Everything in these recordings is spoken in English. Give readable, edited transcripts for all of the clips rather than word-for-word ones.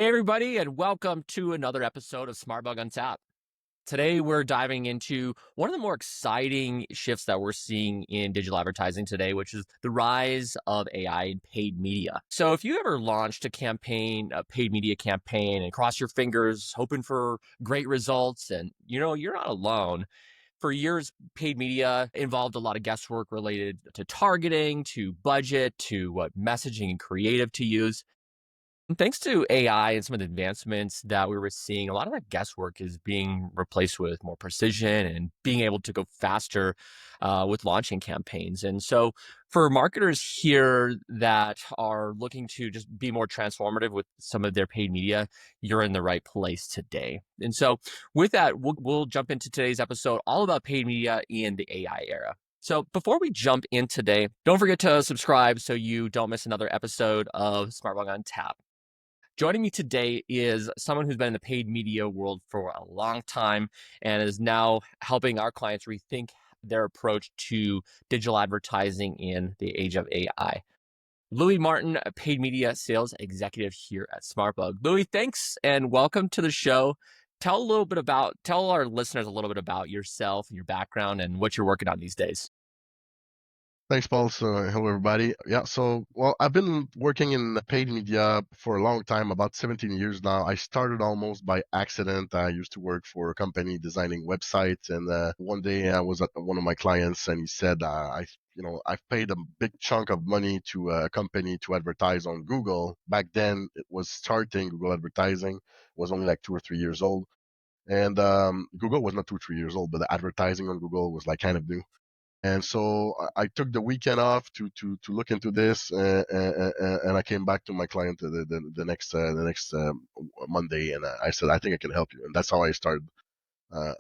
Hey, everybody, and welcome to another episode of SmartBug on Tap. Today, we're diving into one of the more exciting shifts that we're seeing in digital advertising today, which is the rise of AI in paid media. So, if you ever launched a paid media campaign, and cross your fingers, hoping for great results, and you're not alone. For years, paid media involved a lot of guesswork related to targeting, to budget, to what messaging and creative to use. And thanks to AI and some of the advancements that we were seeing, a lot of that guesswork is being replaced with more precision and being able to go faster with launching campaigns. And so, for marketers here that are looking to just be more transformative with some of their paid media, you're in the right place today. And so, with that, we'll jump into today's episode all about paid media in the AI era. So before we jump in today, don't forget to subscribe so you don't miss another episode of SmartBug on Tap. Joining me today is someone who's been in the paid media world for a long time and is now helping our clients rethink their approach to digital advertising in the age of AI. Louis Martin, a paid media sales executive here at SmartBug. Louis, thanks and welcome to the show. Tell our listeners a little bit about yourself, your background, and what you're working on these days. Thanks, Paul. So, hello, everybody. I've been working in paid media for a long time, about 17 years now. I started almost by accident. I used to work for a company designing websites, and one day I was at one of my clients, and he said, I've paid a big chunk of money to a company to advertise on Google. Back then, it was starting. Google advertising was only like 2 or 3 years old. And Google was not 2 or 3 years old, but the advertising on Google was like kind of new. And so I took the weekend off to look into this, and I came back to my client the next Monday, and I said I think I can help you, and that's how I started uh,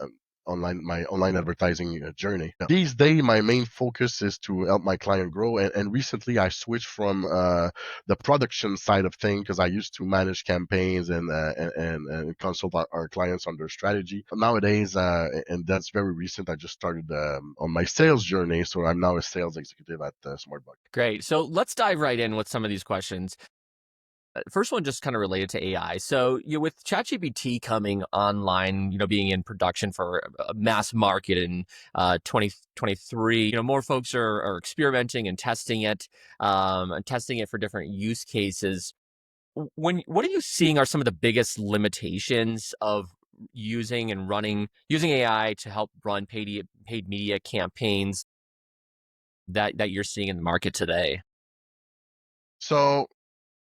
my online advertising journey. These days, my main focus is to help my client grow, and recently I switched from the production side of things because I used to manage campaigns and consult our clients on their strategy. But nowadays, and that's very recent, I just started on my sales journey, so I'm now a sales executive at SmartBug. Great. So let's dive right in with some of these questions. First one just kind of related to AI. So, with ChatGPT coming online, being in production for a mass market in 2023, more folks are experimenting and testing it for different use cases. What are you seeing are some of the biggest limitations of using AI to help run paid media campaigns that you're seeing in the market today? So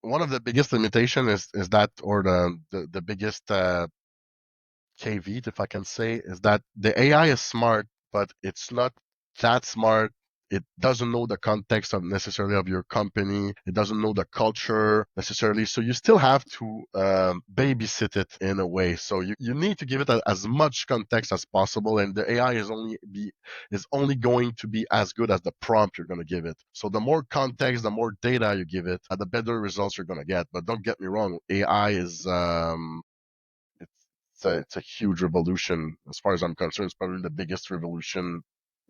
one of the biggest limitation is that, or the biggest caveat, if I can say, is that the AI is smart, but it's not that smart. It doesn't know the context of necessarily of your company. It doesn't know the culture necessarily. So you still have to babysit it in a way. So you need to give it as much context as possible. And the AI is only going to be as good as the prompt you're going to give it. So the more context, the more data you give it, the better results you're going to get. But don't get me wrong, AI is it's a huge revolution as far as I'm concerned. It's probably the biggest revolution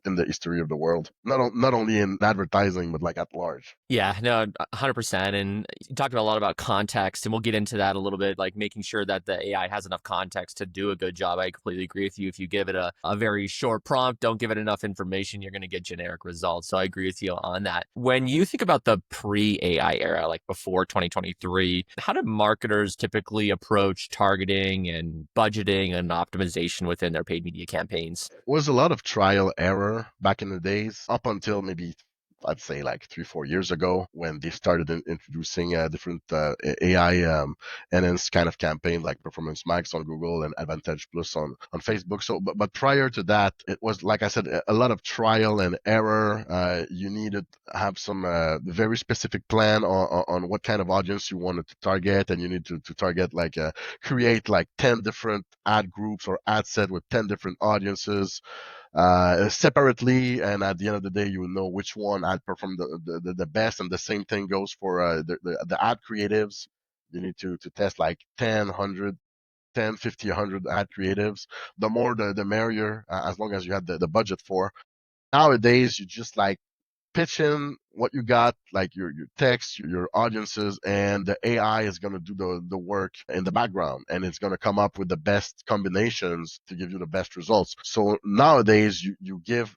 in the history of the world. Not only in advertising, but like at large. Yeah, no, 100%. And you talked a lot about context, and we'll get into that a little bit, like making sure that the AI has enough context to do a good job. I completely agree with you. If you give it a very short prompt, don't give it enough information, you're going to get generic results. So I agree with you on that. When you think about the pre-AI era, like before 2023, how do marketers typically approach targeting and budgeting and optimization within their paid media campaigns? It was a lot of trial error back in the days, up until maybe I'd say like 3 4 years ago when they started introducing different AI enhanced kind of campaign like Performance Max on Google and Advantage Plus on Facebook. So, but prior to that, it was like I said, a lot of trial and error. You needed to have some very specific plan on what kind of audience you wanted to target, and you need to target like create like 10 different ad groups or ad set with 10 different audiences separately, and at the end of the day you will know which one ad performed the best. And the same thing goes for the ad creatives. You need to test like 10 100 10 50 100 ad creatives. The more the merrier, as long as you have the budget for. Nowadays you just like pitch in what you got, like your text, your audiences, and the AI is going to do the work in the background, and it's going to come up with the best combinations to give you the best results. So nowadays, you give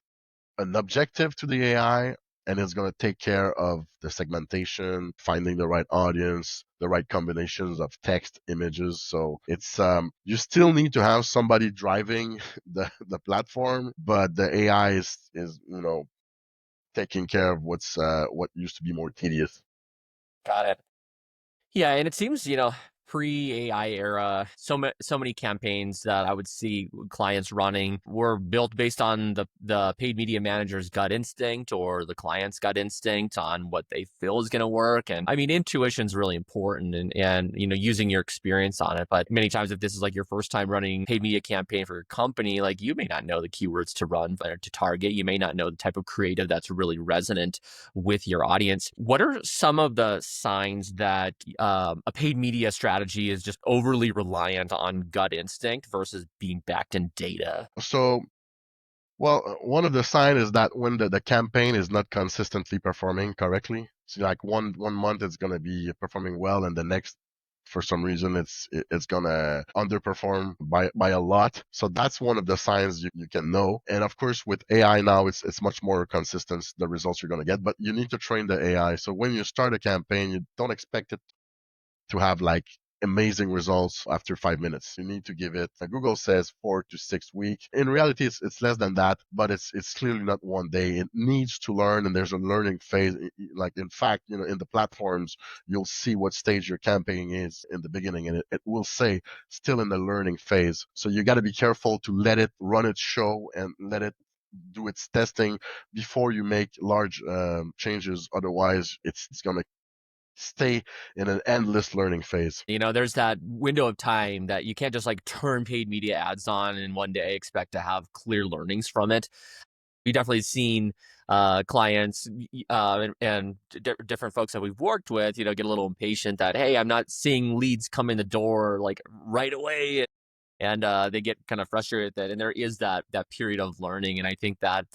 an objective to the AI, and it's going to take care of the segmentation, finding the right audience, the right combinations of text, images. So it's you still need to have somebody driving the platform, but the AI is taking care of what used to be more tedious. Got it. Yeah, and it seems, pre-AI era, so many campaigns that I would see clients running were built based on the paid media manager's gut instinct or the client's gut instinct on what they feel is going to work. And I mean, intuition is really important, and using your experience on it. But many times, if this is like your first time running paid media campaign for your company, like you may not know the keywords to run or to target. You may not know the type of creative that's really resonant with your audience. What are some of the signs that a paid media strategy is just overly reliant on gut instinct versus being backed in data? So, well, one of the signs is that when the campaign is not consistently performing correctly, so like one month it's gonna be performing well, and the next, for some reason, it's gonna underperform by a lot. So that's one of the signs you can know. And of course, with AI now, it's much more consistent, the results you're gonna get. But you need to train the AI. So when you start a campaign, you don't expect it to have like amazing results after 5 minutes. You need to give it, Google says 4 to 6 weeks. In reality, it's less than that, but it's clearly not one day. It needs to learn, and there's a learning phase. Like, in fact, in the platforms, you'll see what stage your campaign is in the beginning, and it will say still in the learning phase. So you got to be careful to let it run its show and let it do its testing before you make large changes. Otherwise, it's going to stay in an endless learning phase. There's that window of time that you can't just like turn paid media ads on and one day expect to have clear learnings from it. We definitely seen clients and different folks that we've worked with, get a little impatient that, hey, I'm not seeing leads come in the door like right away. And they get kind of frustrated with it. And there is that period of learning. And I think that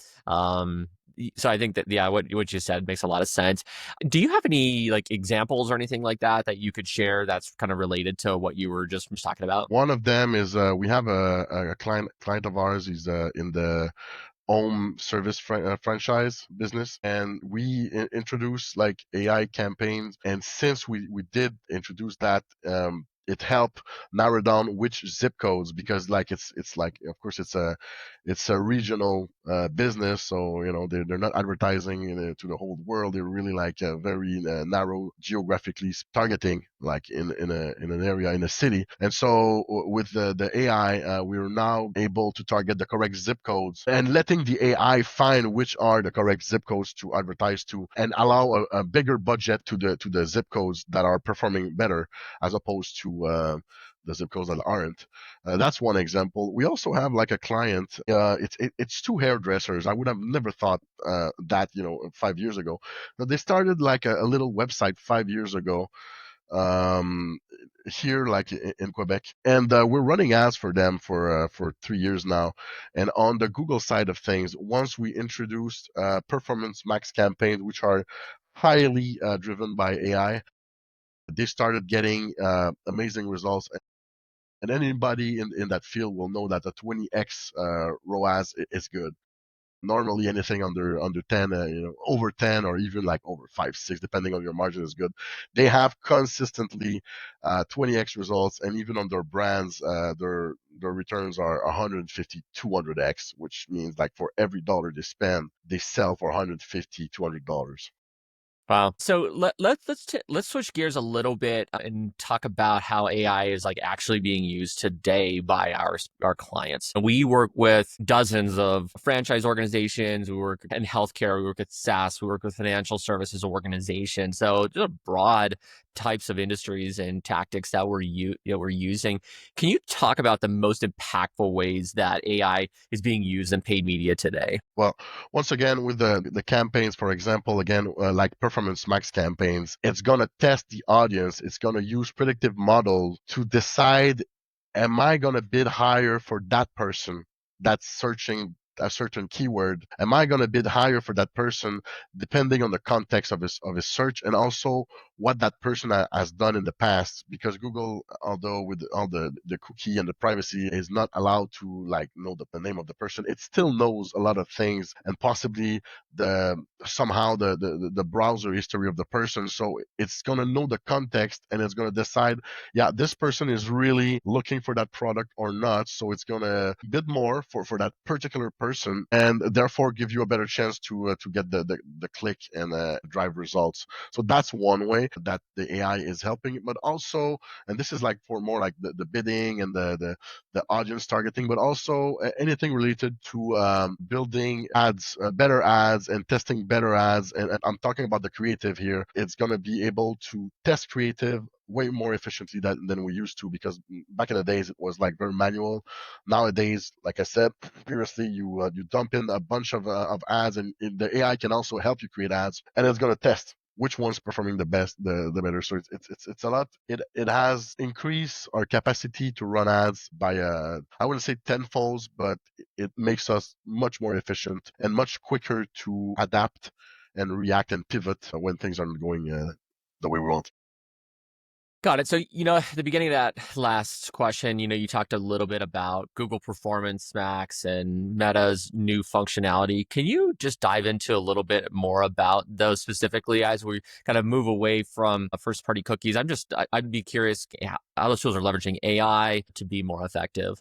so I think that, yeah, what you said makes a lot of sense. Do you have any like examples or anything like that you could share that's kind of related to what you were just talking about? One of them is we have a client of ours. He's in the home service franchise business, and we introduced like AI campaigns. And since we did introduce that, it helped narrow down which zip codes, because like it's like, of course, it's a regional business, so they're not advertising to the whole world. They're really like very narrow geographically targeting, like in an area in a city. And so with the AI, we're now able to target the correct zip codes, and letting the AI find which are the correct zip codes to advertise to, and allow a bigger budget to the zip codes that are performing better, as opposed to the zip codes that aren't. That's one example. We also have like a client. It's two hairdressers. I would have never thought that 5 years ago. But they started like a little website 5 years ago, um, here, like in Quebec, and we're running ads for them for 3 years now. And on the Google side of things, once we introduced performance max campaigns, which are highly driven by AI, they started getting amazing results. And anybody in that field will know that a 20x ROAS is good. Normally, anything under 10, over 10, or even like over 5, 6, depending on your margin, is good. They have consistently 20x results, and even on their brands, their returns are 150, 200x, which means like for every dollar they spend, they sell for 150, $200. Wow. So let's switch gears a little bit and talk about how AI is like actually being used today by our clients. We work with dozens of franchise organizations. We work in healthcare. We work with SaaS. We work with financial services organizations. So just broad types of industries and tactics that we're using. Can you talk about the most impactful ways that AI is being used in paid media today? Well, once again, with the campaigns, for example, again, like performance max campaigns, it's going to test the audience. It's going to use predictive models to decide, am I going to bid higher for that person that's searching a certain keyword, am I going to bid higher for that person depending on the context of his search, and also what that person has done in the past? Because Google, although with all the cookie and the privacy, is not allowed to like know the name of the person, it still knows a lot of things, and possibly the somehow the browser history of the person. So it's going to know the context, and it's going to decide, yeah, this person is really looking for that product or not. So it's going to bid more for that particular person, and therefore give you a better chance to get the click and drive results. So that's one way that the AI is helping. But also, and this is like for more like the bidding and the audience targeting, but also anything related to building ads, better ads, and testing better ads. And I'm talking about the creative here. It's going to be able to test creative way more efficiently than we used to, because back in the days it was like very manual. Nowadays, like I said previously, you dump in a bunch of ads, and the AI can also help you create ads, and it's going to test which one's performing the best, the better. So it's a lot. It has increased our capacity to run ads by I wouldn't say tenfolds, but it makes us much more efficient and much quicker to adapt and react and pivot when things aren't going the way we want. Got it. So, at the beginning of that last question, you talked a little bit about Google Performance Max and Meta's new functionality. Can you just dive into a little bit more about those specifically as we kind of move away from first party cookies? I'd be curious how those tools are leveraging AI to be more effective.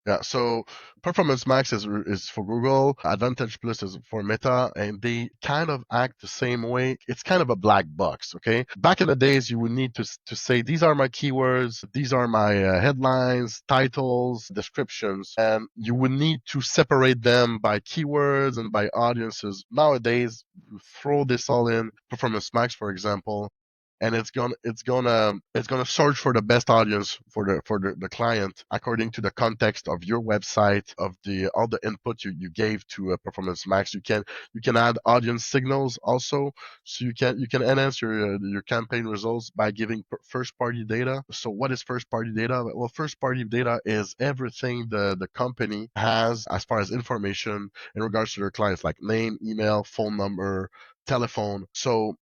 Yeah, so Performance Max is for Google, Advantage Plus is for Meta, and they kind of act the same way. It's kind of a black box, okay? Back in the days, you would need to say, these are my keywords, these are my headlines, titles, descriptions, and you would need to separate them by keywords and by audiences. Nowadays, you throw this all in Performance Max, for example, and it's gonna search for the best audience for the client according to the context of your website, of the all the input you gave to Performance Max. You can add audience signals also, so you can enhance your campaign results by giving first party data. So what is first party data? Well, first party data is everything the company has as far as information in regards to their clients, like name, email, phone number, telephone. So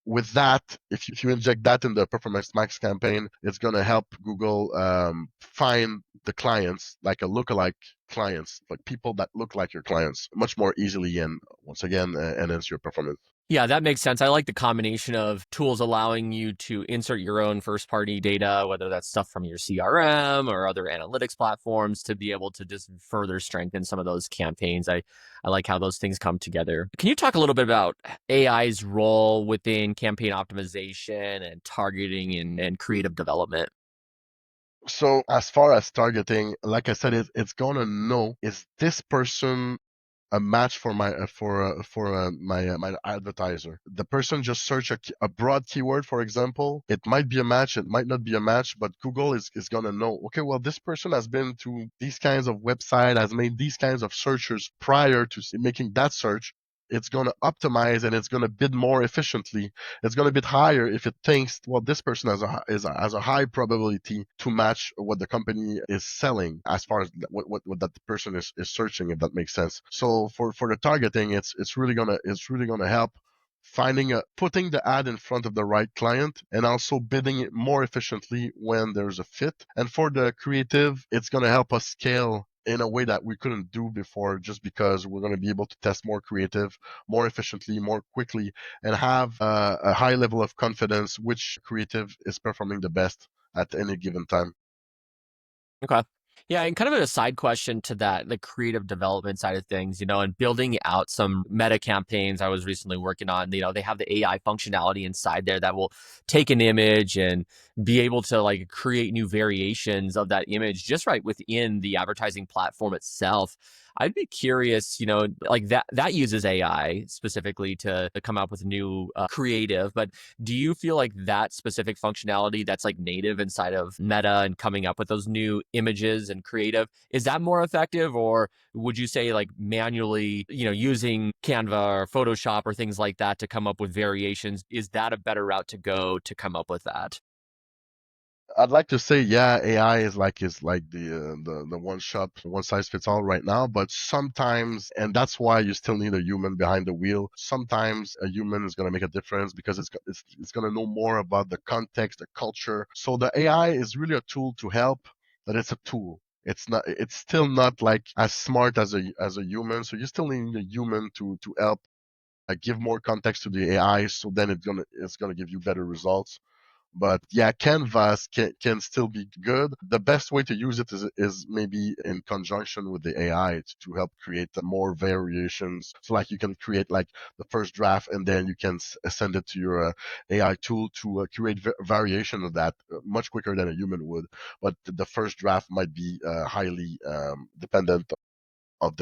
with that, if you inject that in the Performance Max campaign, it's going to help Google find the clients, like a lookalike clients, like people that look like your clients, much more easily, and once again, enhance your performance. Yeah, that makes sense. I like the combination of tools allowing you to insert your own first party data, whether that's stuff from your CRM or other analytics platforms, to be able to just further strengthen some of those campaigns. I like how those things come together. Can you talk a little bit about AI's role within campaign optimization and targeting and creative development? So as far as targeting, like I said, it's going to know, is this person a match for my advertiser. The person just search a broad keyword, for example. It might be a match, it might not be a match, but Google is gonna know. Okay, well, this person has been to these kinds of website, has made these kinds of searches prior to making that search. It's going to optimize, and it's going to bid more efficiently. It's going to bid higher if it thinks, well, this person has a high probability to match what the company is selling as far as what that person is searching, if that makes sense. So for the targeting, it's really gonna help putting the ad in front of the right client, and also bidding it more efficiently when there's a fit. And for the creative, it's going to help us scale in a way that we couldn't do before, just because we're going to be able to test more creative, more efficiently, more quickly, and have a high level of confidence which creative is performing the best at any given time. Okay. Yeah, and kind of a side question to that, the creative development side of things, and building out some meta campaigns I was recently working on, they have the AI functionality inside there that will take an image and be able to like create new variations of that image just right within the advertising platform itself. I'd be curious, like that uses AI specifically to come up with new creative, but do you feel like that specific functionality that's like native inside of Meta and coming up with those new images and creative, is that more effective? Or would you say like manually, using Canva or Photoshop or things like that to come up with variations, is that a better route to go to come up with that? I'd like to say, yeah, AI is like the one size fits all right now, but sometimes, and that's why you still need a human behind the wheel. Sometimes a human is going to make a difference because it's going to know more about the context, the culture. So the AI is really a tool to help, but it's a tool. It's still not like as smart as a human. So you still need a human to help give more context to the AI. So then it's gonna give you better results. But yeah, Canvas can still be good. The best way to use it is maybe in conjunction with the AI to help create more variations. So like you can create like the first draft and then you can send it to your AI tool to create variation of that much quicker than a human would. But the first draft might be highly dependent of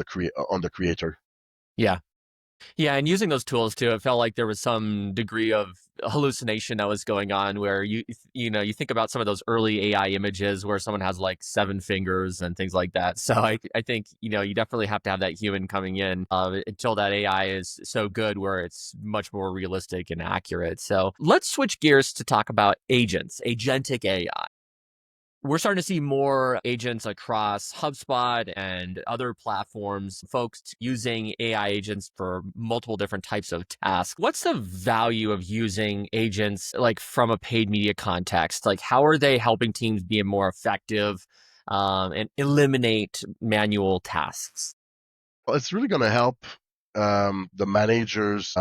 on the creator. Yeah. Yeah, and using those tools too, it felt like there was some degree of hallucination that was going on where you think about some of those early AI images where someone has like seven fingers and things like that. So I think you definitely have to have that human coming in until that AI is so good where it's much more realistic and accurate. So let's switch gears to talk about agents, agentic AI. We're starting to see more agents across HubSpot and other platforms, folks using AI agents for multiple different types of tasks. What's the value of using agents like from a paid media context? Like, how are they helping teams be more effective and eliminate manual tasks? Well, it's really going to help the managers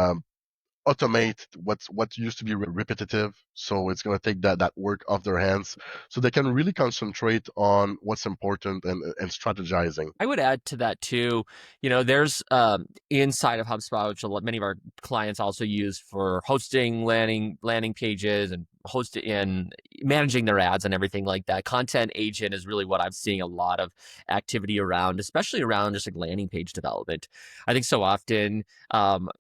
automate what used to be repetitive. So it's going to take that work off their hands, so they can really concentrate on what's important and strategizing. I would add to that too. There's inside of HubSpot, which many of our clients also use for hosting landing pages and hosting and managing their ads and everything like that. Content agent is really what I'm seeing a lot of activity around, especially around just like landing page development. I think so often,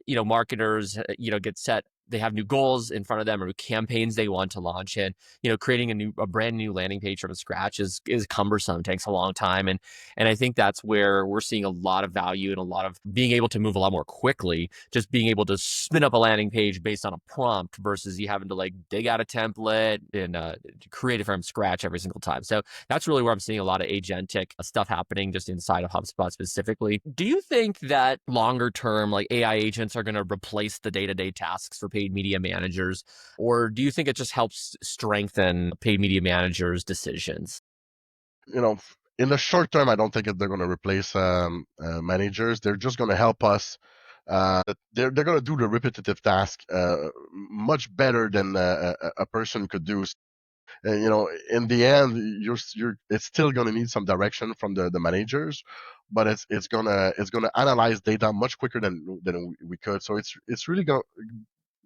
marketers, get set. They have new goals in front of them or campaigns they want to launch in. Creating a brand new landing page from scratch is cumbersome, takes a long time, and I think that's where we're seeing a lot of value and a lot of being able to move a lot more quickly, just being able to spin up a landing page based on a prompt versus you having to like dig out a template and create it from scratch every single time. So that's really where I'm seeing a lot of agentic stuff happening just inside of HubSpot specifically. Do you think that longer term, like AI agents are going to replace the day-to-day tasks for paid media managers? Or do you think it just helps strengthen paid media managers' decisions? You know, in the short term, I don't think that they're going to replace managers. They're just going to help us. They're going to do the repetitive task much better than a person could do. And in the end, you're it's still going to need some direction from the managers, but it's gonna analyze data much quicker than we could. So it's really going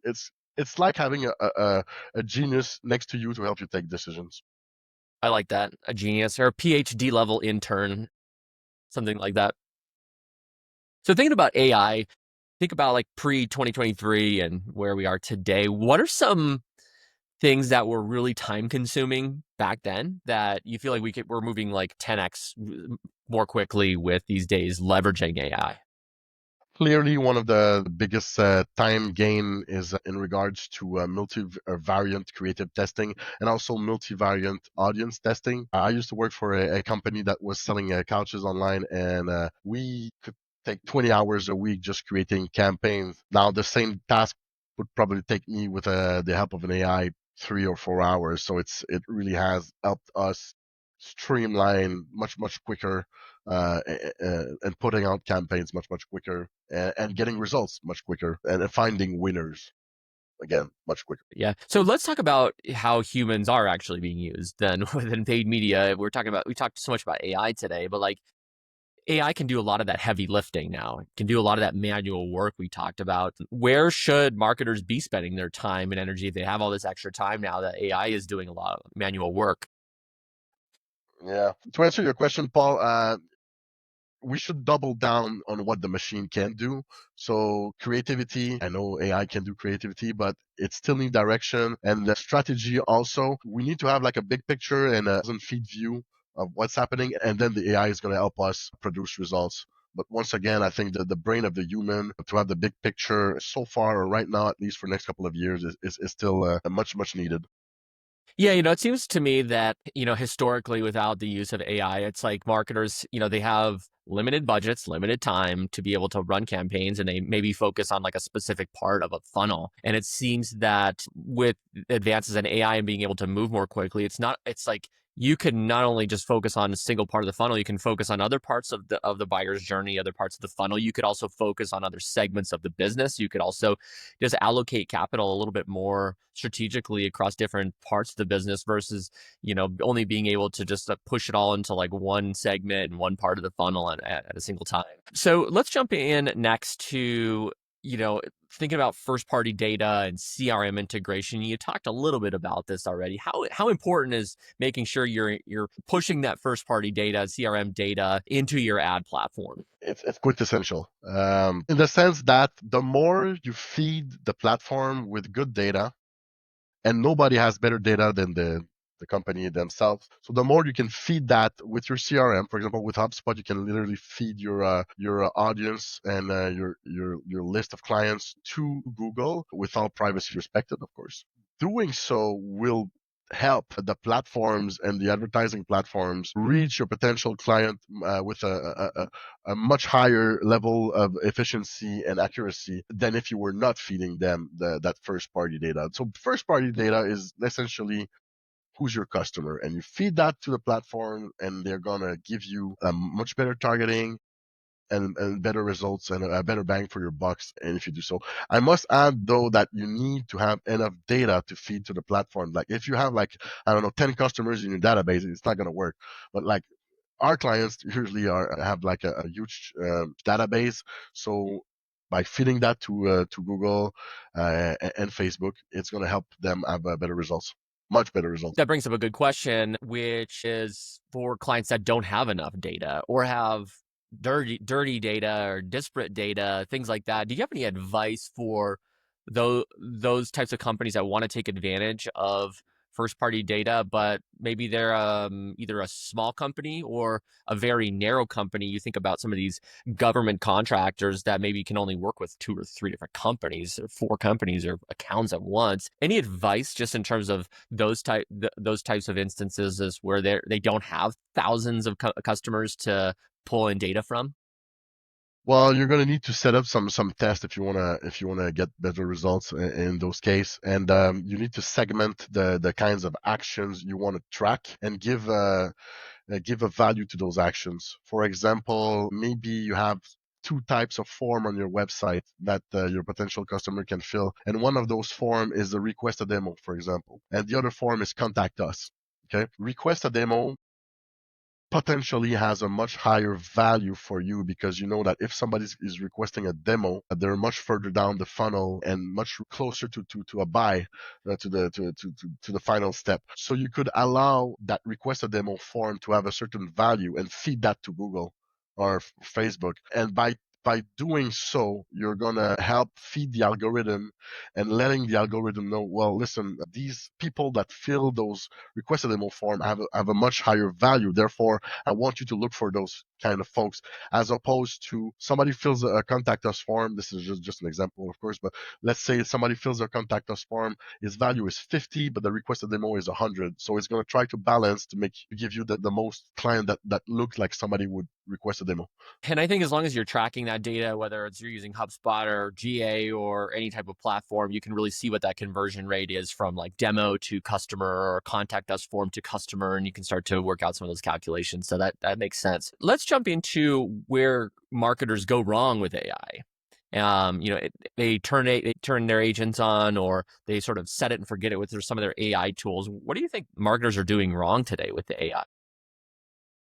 it's like having a genius next to you to help you take decisions. I like that. A genius or a PhD level intern, something like that. So thinking about AI, think about like pre 2023 and where we are today. What are some things that were really time consuming back then that you feel like we're moving like 10x more quickly with these days leveraging AI? Clearly, one of the biggest time gain is in regards to multivariant creative testing and also multivariant audience testing. I used to work for a company that was selling couches online, and we could take 20 hours a week just creating campaigns. Now, the same task would probably take me with the help of an AI 3 or 4 hours. So it really has helped us streamline much quicker and putting out campaigns much quicker and getting results much quicker and finding winners again much quicker. Yeah. So let's talk about how humans are actually being used then within paid media. We talked so much about AI today, but like AI can do a lot of that heavy lifting now. It can do a lot of that manual work we talked about. Where should marketers be spending their time and energy if they have all this extra time now that AI is doing a lot of manual work? Yeah. To answer your question, Paul, we should double down on what the machine can do. So creativity, I know AI can do creativity, but it still needs direction and the strategy also. We need to have like a big picture and a 1,000 feet view of what's happening, and then the AI is going to help us produce results. But once again, I think that the brain of the human to have the big picture so far, or right now, at least for the next couple of years, is still much needed. Yeah, it seems to me that, historically without the use of AI, it's like marketers, they have limited budgets, limited time to be able to run campaigns, and they maybe focus on like a specific part of a funnel. And it seems that with advances in AI and being able to move more quickly, it's like you can not only just focus on a single part of the funnel, you can focus on other parts of the buyer's journey, other parts of the funnel. You could also focus on other segments of the business. You could also just allocate capital a little bit more strategically across different parts of the business versus only being able to just push it all into like one segment and one part of the funnel at a single time. So let's jump in next to you know thinking about first party data and CRM integration. You talked a little bit about this already. How important is making sure you're pushing that first party data, CRM data, into your ad platform? It's quite essential, in the sense that the more you feed the platform with good data, and nobody has better data than the company themselves. So the more you can feed that with your CRM, for example, with HubSpot, you can literally feed your audience and your list of clients to Google without privacy respected, of course. Doing so will help the platforms and the advertising platforms reach your potential client with a much higher level of efficiency and accuracy than if you were not feeding them that first party data. So first party data is essentially who's your customer, and you feed that to the platform, and they're gonna give you a much better targeting and better results and a better bang for your bucks. And if you do so, I must add though that you need to have enough data to feed to the platform. Like if you have like, I don't know, 10 customers in your database, it's not going to work. But like our clients usually have like a huge database. So by feeding that to Google and Facebook, it's going to help them have better results, much better results. That brings up a good question, which is for clients that don't have enough data or have dirty data or disparate data, things like that. Do you have any advice for those types of companies that want to take advantage of first party data, but maybe they're either a small company or a very narrow company? You think about some of these government contractors that maybe can only work with two or three different companies or four companies or accounts at once. Any advice just in terms of those types of instances is where they don't have thousands of customers to pull in data from? Well, you're going to need to set up some tests if you wanna get better results in those cases, and you need to segment the kinds of actions you want to track and give a value to those actions. For example, maybe you have two types of form on your website that your potential customer can fill, and one of those form is a request a demo, for example, and the other form is contact us. Okay, request a demo potentially has a much higher value for you because you know that if somebody is requesting a demo, they're much further down the funnel and much closer to a buy, to the final step. So you could allow that request a demo form to have a certain value and feed that to Google or Facebook. And by doing so, you're gonna help feed the algorithm and letting the algorithm know, well, listen, these people that fill those request a demo form have a much higher value. Therefore, I want you to look for those kind of folks, as opposed to somebody fills a contact us form. This is just an example, of course, but let's say somebody fills a contact us form. His value is 50, but the requested demo is 100. So it's going to try to balance to give you the most client that looks like somebody would request a demo. And I think as long as you're tracking that data, whether it's you're using HubSpot or GA or any type of platform, you can really see what that conversion rate is from like demo to customer or contact us form to customer, and you can start to work out some of those calculations. So that makes sense. Let's jump into where marketers go wrong with AI. They turn their agents on, or they sort of set it and forget it with some of their AI tools. What do you think marketers are doing wrong today with the AI?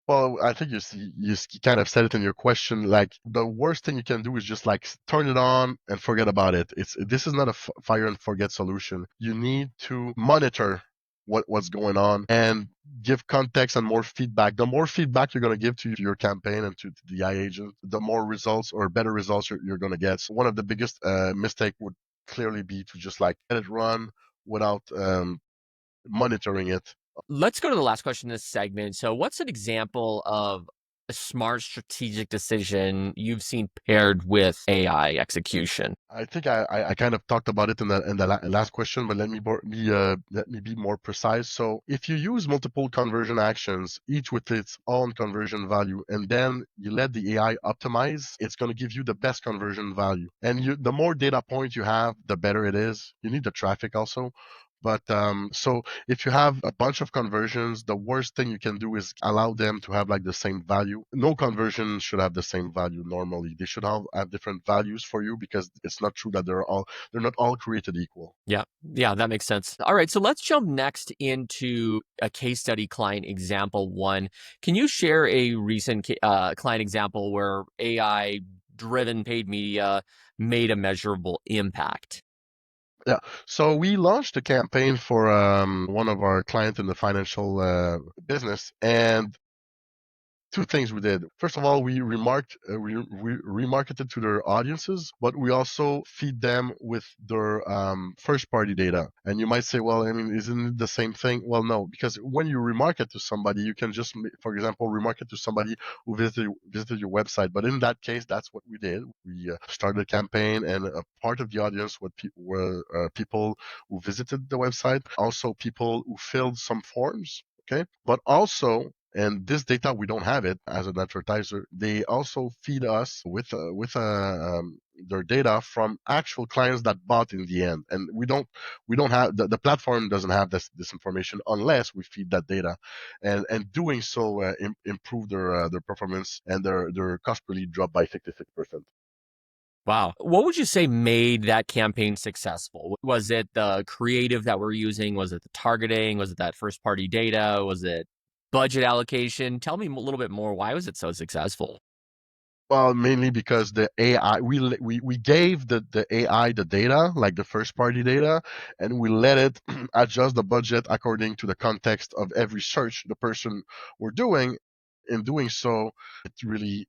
Well, I think you kind of said it in your question. Like the worst thing you can do is just like turn it on and forget about it. This is not a fire and forget solution. You need to monitor what's going on and give context and more feedback. The more feedback you're going to give to your campaign and to the AI agent, the more results or better results you're going to get. So one of the biggest mistake would clearly be to just like let it run without monitoring it. Let's go to the last question in this segment. So, what's an example of a smart strategic decision you've seen paired with AI execution? I think I kind of talked about it in the last question, but let me be more precise. So if you use multiple conversion actions, each with its own conversion value, and then you let the AI optimize, it's going to give you the best conversion value. And the more data points you have, the better it is. You need the traffic also. But so if you have a bunch of conversions, the worst thing you can do is allow them to have like the same value. No conversion should have the same value normally. They should have different values for you because it's not true that they're not all created equal. Yeah. Yeah, that makes sense. All right. So let's jump next into a case study client example one. Can you share a recent client example where AI driven paid media made a measurable impact? Yeah. So we launched a campaign for one of our clients in the financial business, and two things we did. First of all, we remarketed to their audiences, but we also feed them with their first party data. And you might say, well, I mean, isn't it the same thing? Well, no, because when you remarket to somebody, you can just, for example, remarket to somebody who visited your website. But in that case, that's what we did. We started a campaign, and a part of the audience were people who visited the website, also people who filled some forms. Okay, but also, and this data we don't have it as an advertiser. They also feed us with their data from actual clients that bought in the end, and we don't have the platform doesn't have this information unless we feed that data, and doing so improve their performance, and their cost per lead dropped by 66%. Wow. What would you say made that campaign successful? Was it the creative that we're using? Was it the targeting? Was it that first party data? Was it budget allocation? Tell me a little bit more. Why was it so successful? Well, mainly because the AI, we gave the AI the data, like the first party data, and we let it adjust the budget according to the context of every search the person were doing. In doing so, it really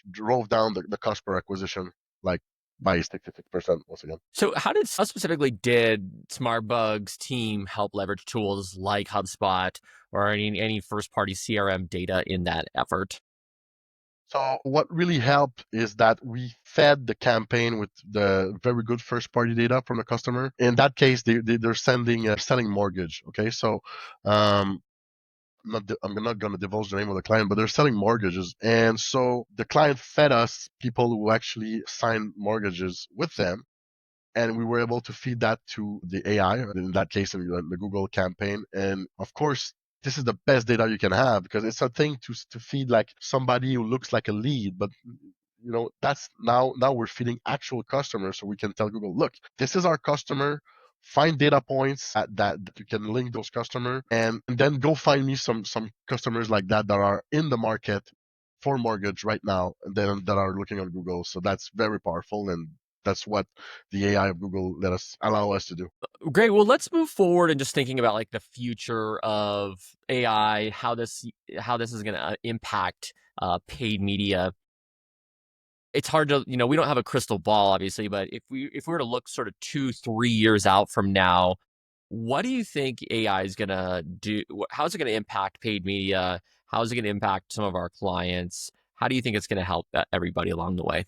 drove down the cost per acquisition, like by 66% once again. So, how specifically did SmartBug's team help leverage tools like HubSpot or any first party CRM data in that effort? So what really helped is that we fed the campaign with the very good first party data from the customer. In that case, they're selling mortgage. Okay, so um, I'm not going to divulge the name of the client, but they're selling mortgages, and so the client fed us people who actually signed mortgages with them, and we were able to feed that to the AI, in that case, in the Google campaign. And of course, this is the best data you can have because it's a thing to feed like somebody who looks like a lead, but that's now we're feeding actual customers, so we can tell Google, look, this is our customer. Find data points that you can link those customers, and then go find me some customers like that are in the market for mortgage right now, and then that are looking on Google. So that's very powerful, and that's what the AI of Google allow us to do. Great. Well, let's move forward and just thinking about like the future of AI, how this is going to impact paid media. It's hard to, we don't have a crystal ball, obviously, but if we were to look sort of 2, 3 years out from now, what do you think AI is going to do? How is it going to impact paid media? How is it going to impact some of our clients? How do you think it's going to help everybody along the way?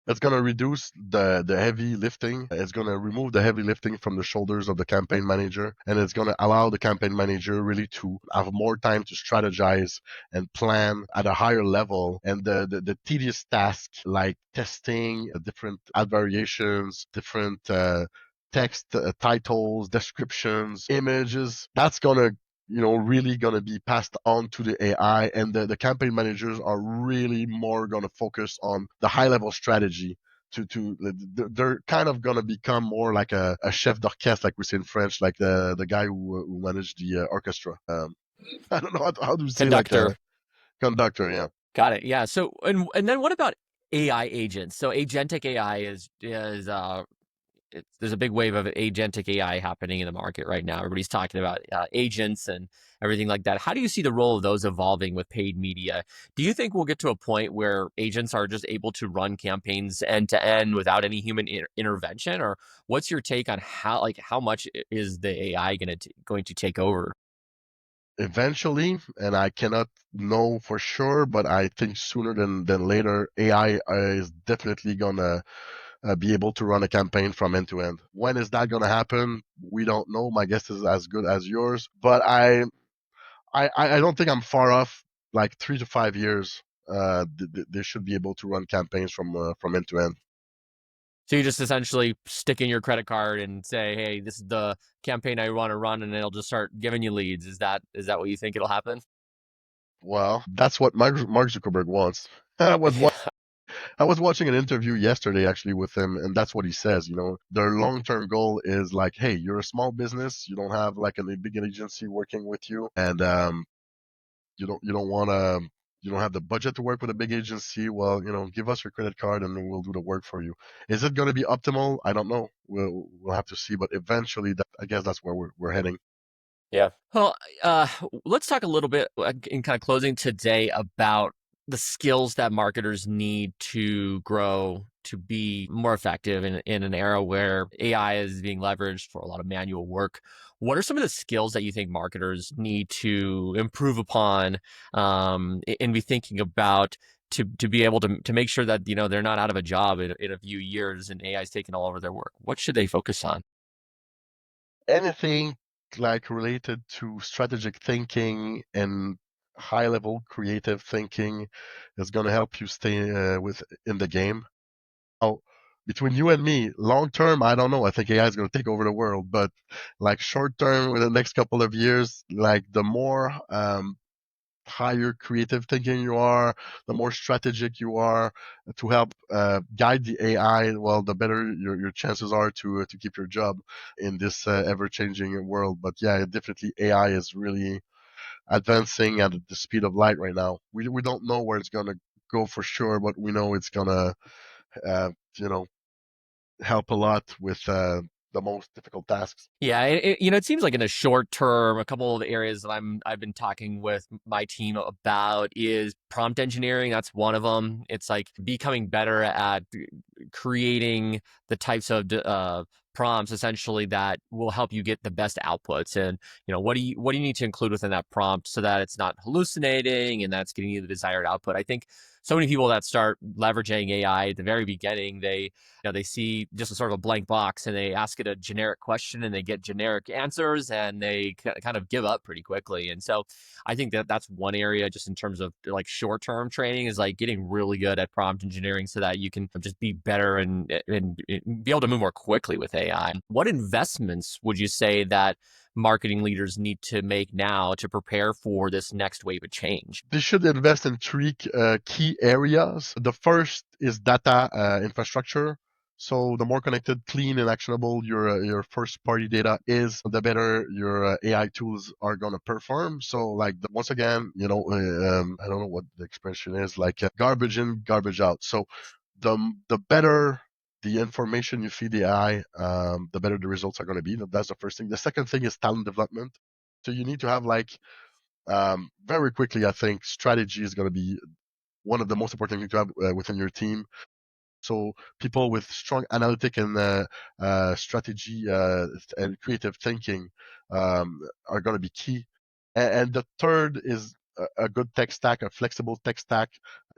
It's going to reduce the heavy lifting. It's going to remove the heavy lifting from the shoulders of the campaign manager. And it's going to allow the campaign manager really to have more time to strategize and plan at a higher level. And the tedious tasks like testing different ad variations, different text titles, descriptions, images, that's going to really going to be passed on to the AI, and the campaign managers are really more going to focus on the high level strategy. They're kind of going to become more like a chef d'orchestre, like we say in French, like the guy who managed the orchestra. I don't know how to say like Conductor. a conductor. Yeah. Got it. Yeah. So, and then what about AI agents? So agentic AI there's a big wave of agentic AI happening in the market right now. Everybody's talking about agents and everything like that. How do you see the role of those evolving with paid media? Do you think we'll get to a point where agents are just able to run campaigns end to end without any human intervention? Or what's your take on how much is the AI going to take over? Eventually, and I cannot know for sure, but I think sooner than later, AI is definitely gonna be able to run a campaign from end to end. When is that gonna happen? We don't know. My guess is as good as yours, but I don't think I'm far off. Like 3 to 5 years, they should be able to run campaigns from end to end. So you just essentially stick in your credit card and say, "Hey, this is the campaign I want to run," and it'll just start giving you leads. Is that what you think it'll happen? Well, that's what Mark Zuckerberg wants. I was Yeah. I was watching an interview yesterday actually with him, and that's what he says. Their long-term goal is like, hey, you're a small business, you don't have like a big agency working with you, and you don't want to. You don't have the budget to work with a big agency. Well, give us your credit card and we'll do the work for you. Is it going to be optimal? I don't know. We'll have to see. But eventually, I guess that's where we're heading. Yeah. Well, let's talk a little bit in kind of closing today about the skills that marketers need to grow to be more effective in an era where AI is being leveraged for a lot of manual work. What are some of the skills that you think marketers need to improve upon and be thinking about to be able to make sure that they're not out of a job in a few years and AI is taking all over their work? What should they focus on? Anything like related to strategic thinking and high level creative thinking is going to help you stay with in the game. Oh, between you and me, long term, I don't know. I think AI is going to take over the world, but like short term, in the next couple of years, like the more higher creative thinking you are, the more strategic you are to help guide the AI, well, the better your chances are to keep your job in this ever changing world. But yeah, definitely AI is really advancing at the speed of light right now. We don't know where it's gonna go for sure, but we know it's gonna uh, you know help a lot with the most difficult tasks. Yeah, it seems like in the short term, a couple of the areas that I've been talking with my team about is prompt engineering. That's one of them. It's like becoming better at creating the types of prompts essentially that will help you get the best outputs. And what do you need to include within that prompt so that it's not hallucinating and that's getting you the desired output. I think so many people that start leveraging AI at the very beginning, they see just a sort of a blank box and they ask it a generic question and they get generic answers and they kind of give up pretty quickly. And so I think that that's one area just in terms of like short-term training is like getting really good at prompt engineering so that you can just be better and be able to move more quickly with AI. What investments would you say that marketing leaders need to make now to prepare for this next wave of change? They should invest in three key areas. The first is data infrastructure. So the more connected, clean, and actionable your first party data is, the better your AI tools are gonna perform. So like once again, I don't know what the expression is, like garbage in, garbage out. So the better the information you feed the AI, the better the results are going to be. That's the first thing. The second thing is talent development. So you need to have like very quickly, I think strategy is going to be one of the most important things to have within your team. So people with strong analytic and strategy and creative thinking are going to be key. And the third is a good tech stack, a flexible tech stack.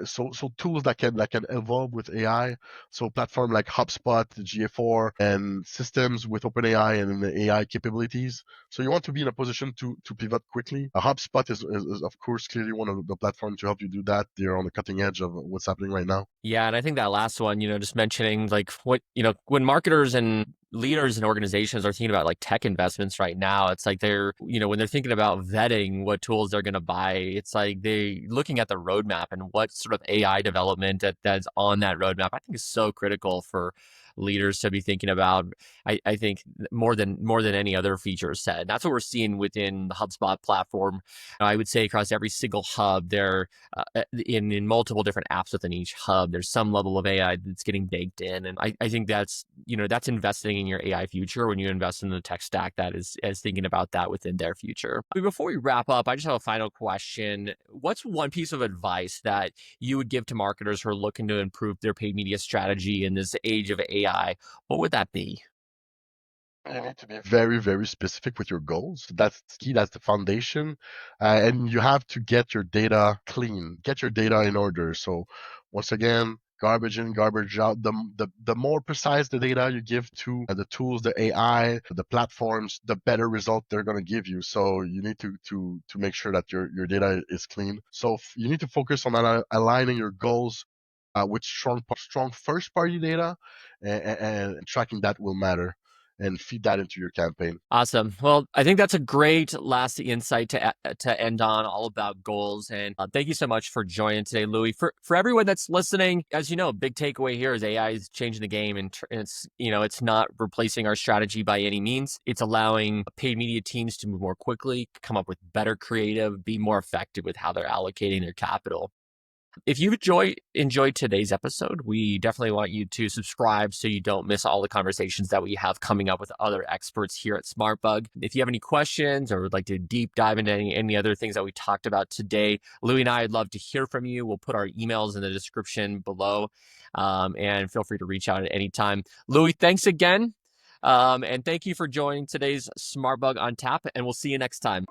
So tools that can evolve with AI. So platform like HubSpot, GA4, and systems with OpenAI and the AI capabilities. So you want to be in a position to pivot quickly. HubSpot is of course clearly one of the platforms to help you do that. They're on the cutting edge of what's happening right now. Yeah, and I think that last one, just mentioning like when marketers and leaders and organizations are thinking about like tech investments right now, it's like when they're thinking about vetting what tools they're going to buy, it's like they looking at the roadmap and what sort of AI development that's on that roadmap. I think is so critical for leaders to be thinking about. I think more than any other feature set. And that's what we're seeing within the HubSpot platform. I would say across every single hub, there in multiple different apps within each hub, there's some level of AI that's getting baked in. And I think that's investing in your AI future when you invest in the tech stack that is thinking about that within their future. Before we wrap up, I just have a final question. What's one piece of advice that you would give to marketers who are looking to improve their paid media strategy in this age of AI? What would that be? You need to be very, very specific with your goals. That's key. That's the foundation. And you have to get your data clean, get your data in order. So once again, garbage in, garbage out. The more precise the data you give to the tools, the AI, the platforms, the better result they're going to give you. So you need to make sure that your data is clean. So you need to focus on aligning your goals with strong first party data, and tracking that will matter, and feed that into your campaign. Awesome. Well, I think that's a great last insight to end on, all about goals. And thank you so much for joining today, Louis. For everyone that's listening, as you know, big takeaway here is AI is changing the game, and it's it's not replacing our strategy by any means. It's allowing paid media teams to move more quickly, come up with better creative, be more effective with how they're allocating their capital. If you enjoyed today's episode, we definitely want you to subscribe so you don't miss all the conversations that we have coming up with other experts here at SmartBug. If you have any questions or would like to deep dive into any other things that we talked about today, Louis and I would love to hear from you. We'll put our emails in the description below, and feel free to reach out at any time. Louis, thanks again. And thank you for joining today's SmartBug on Tap, and we'll see you next time.